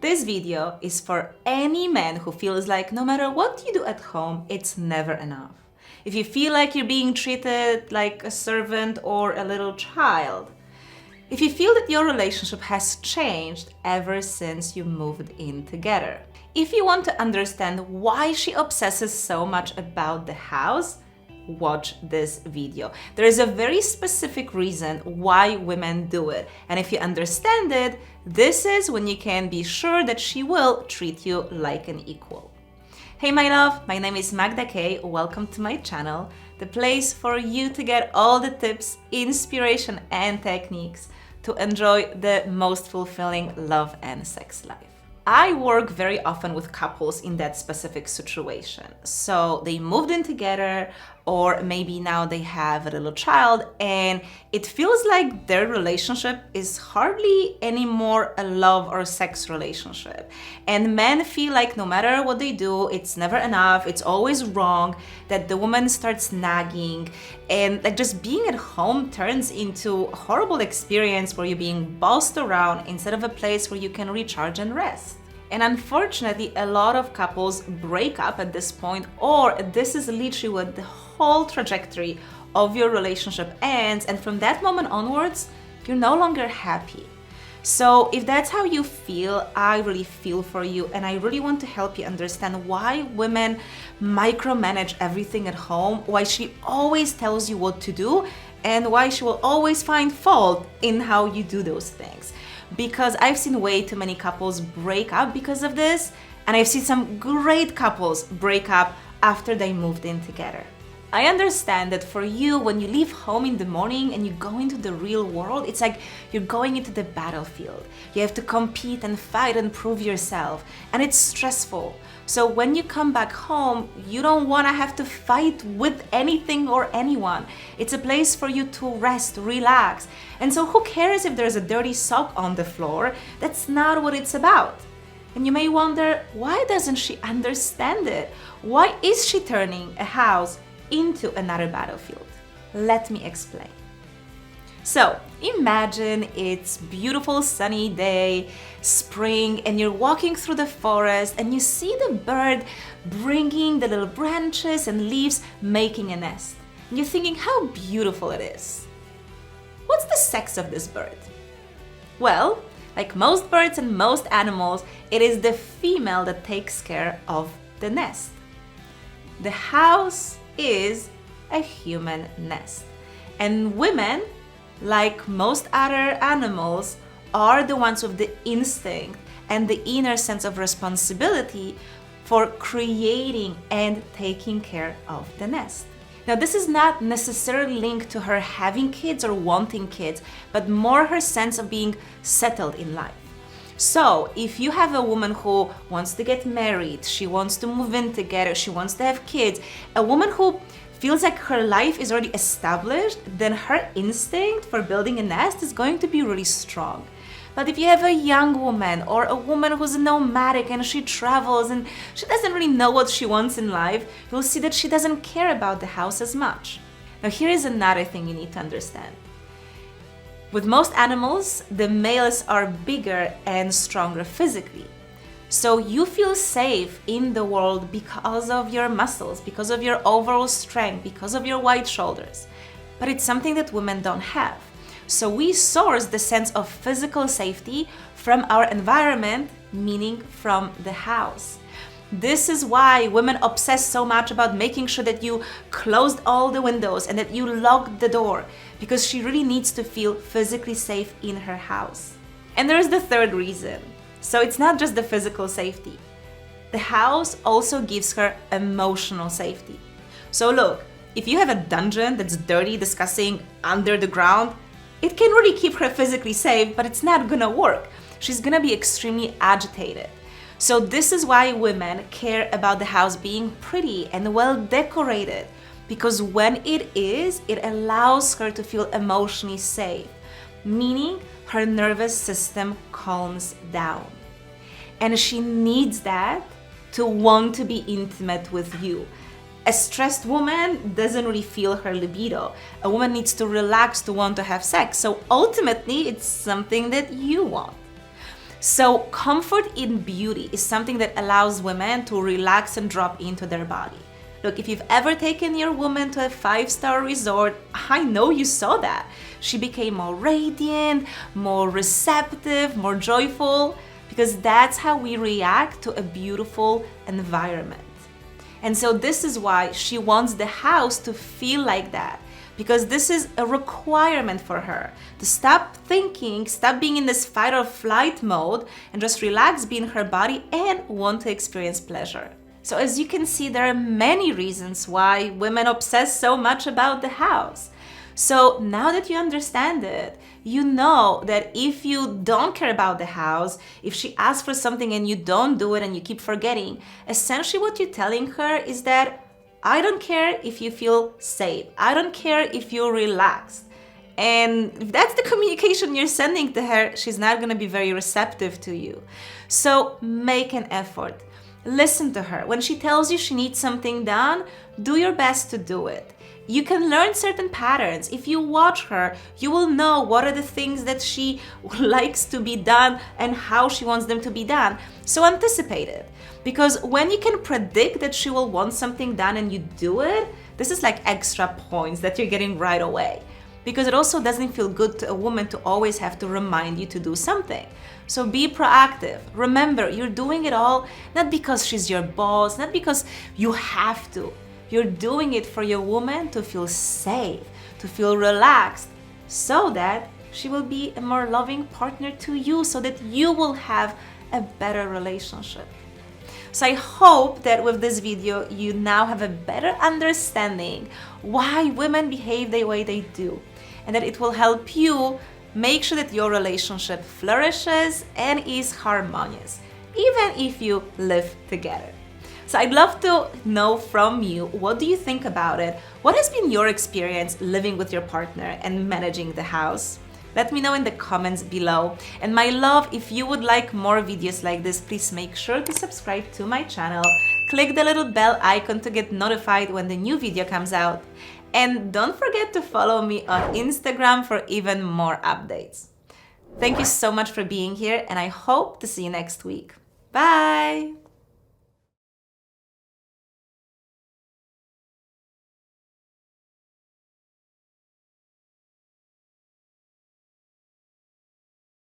This video is for any man who feels like no matter what you do at home, it's never enough. If you feel like you're being treated like a servant or a little child. If you feel that your relationship has changed ever since you moved in together. If you want to understand why she obsesses so much about the house, watch this video. There is a very specific reason why women do it. And if you understand it, this is when you can be sure that she will treat you like an equal. Hey my love, my name is Magda K. Welcome to my channel, the place for you to get all the tips, inspiration and techniques to enjoy the most fulfilling love and sex life. I work very often with couples in that specific situation. So they moved in together, or maybe now they have a little child, and it feels like their relationship is hardly anymore a love or sex relationship. And men feel like no matter what they do, it's never enough, it's always wrong, that the woman starts nagging, and like just being at home turns into a horrible experience where you're being bossed around instead of a place where you can recharge and rest. And unfortunately, a lot of couples break up at this point, or this is literally what the whole trajectory of your relationship ends, and from that moment onwards, you're no longer happy. So if that's how you feel, I really feel for you, and I really want to help you understand why women micromanage everything at home, why she always tells you what to do, and why she will always find fault in how you do those things. Because I've seen way too many couples break up because of this, and I've seen some great couples break up after they moved in together. I understand that for you, when you leave home in the morning and you go into the real world, it's like you're going into the battlefield. You have to compete and fight and prove yourself, and it's stressful. So when you come back home, you don't want to have to fight with anything or anyone. It's a place for you to rest, relax. And so who cares if there's a dirty sock on the floor? That's not what it's about. And you may wonder, why doesn't she understand it? Why is she turning a house into another battlefield? Let me explain. So imagine it's beautiful sunny day, spring, and you're walking through the forest and you see the bird bringing the little branches and leaves, making a nest. And you're thinking how beautiful it is. What's the sex of this bird? Well, like most birds and most animals, it is the female that takes care of the nest. The house is a human nest. And women, like most other animals, are the ones with the instinct and the inner sense of responsibility for creating and taking care of the nest. Now, this is not necessarily linked to her having kids or wanting kids, but more her sense of being settled in life. So, if you have a woman who wants to get married, she wants to move in together, she wants to have kids, a woman who feels like her life is already established, then her instinct for building a nest is going to be really strong. But if you have a young woman or a woman who's nomadic and she travels and she doesn't really know what she wants in life, you'll see that she doesn't care about the house as much. Now, here is another thing you need to understand. With most animals, the males are bigger and stronger physically. So you feel safe in the world because of your muscles, because of your overall strength, because of your wide shoulders. But it's something that women don't have. So we source the sense of physical safety from our environment, meaning from the house. This is why women obsess so much about making sure that you closed all the windows and that you locked the door, because she really needs to feel physically safe in her house. And there's the third reason. So it's not just the physical safety. The house also gives her emotional safety. So look, if you have a dungeon that's dirty, disgusting, under the ground, it can really keep her physically safe, but it's not gonna work. She's gonna be extremely agitated. So this is why women care about the house being pretty and well decorated, because when it is, it allows her to feel emotionally safe, meaning her nervous system calms down. And she needs that to want to be intimate with you. A stressed woman doesn't really feel her libido. A woman needs to relax to want to have sex. So ultimately, it's something that you want. So comfort in beauty is something that allows women to relax and drop into their body. Look, if you've ever taken your woman to a 5-star resort, I know you saw that. She became more radiant, more receptive, more joyful, because that's how we react to a beautiful environment. And so this is why she wants the house to feel like that, because this is a requirement for her to stop thinking, stop being in this fight or flight mode, and just relax, be in her body, and want to experience pleasure. So as you can see, there are many reasons why women obsess so much about the house. So now that you understand it, you know that if you don't care about the house, if she asks for something and you don't do it and you keep forgetting, essentially what you're telling her is that I don't care if you feel safe. I don't care if you're relaxed. And if that's the communication you're sending to her, she's not going to be very receptive to you. So make an effort. Listen to her. When she tells you she needs something done, do your best to do it. You can learn certain patterns. If you watch her, you will know what are the things that she likes to be done and how she wants them to be done. So anticipate it. Because when you can predict that she will want something done and you do it, this is like extra points that you're getting right away. Because it also doesn't feel good to a woman to always have to remind you to do something. So be proactive. Remember, you're doing it all not because she's your boss, not because you have to. You're doing it for your woman to feel safe, to feel relaxed, so that she will be a more loving partner to you, so that you will have a better relationship. So I hope that with this video, you now have a better understanding why women behave the way they do, and that it will help you make sure that your relationship flourishes and is harmonious, even if you live together. So I'd love to know from you, what do you think about it? What has been your experience living with your partner and managing the house? Let me know in the comments below. And my love, if you would like more videos like this, please make sure to subscribe to my channel. Click the little bell icon to get notified when the new video comes out. And don't forget to follow me on Instagram for even more updates. Thank you so much for being here, and I hope to see you next week. Bye!